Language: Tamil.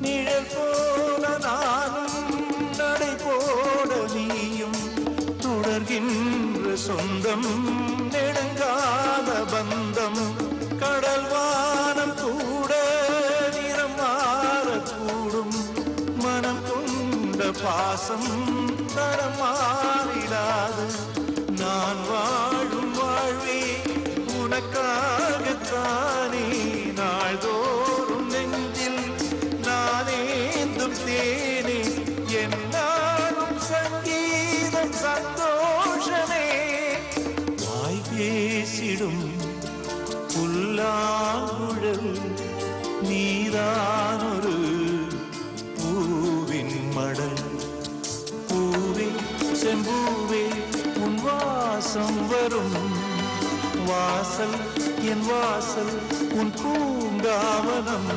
நிழல் போல நானும் நடை போட நீயும் தொடர்கின்ற சொந்தம் நெடுங்கால பந்தம் கடல் வானம் கூட நிறம் மாறக்கூடும் மனம் கொண்ட பாசம் தரம் மாறிடாது நான் வாழும் வாழ்வே உனக்காகத்தானே நாள்தோறும் நெஞ்சில் நானேந்தும் தேனே என்னாலும் சங்கீதம் சந்தோஷமே வாய் பேசிடும் புல்லாங்குழல் நீதானொரு பூவின் மடல் பூவே செம்பூவே உன் வாசம் வரும் வாசல் என் வாசல் உன் பூங்காவனம்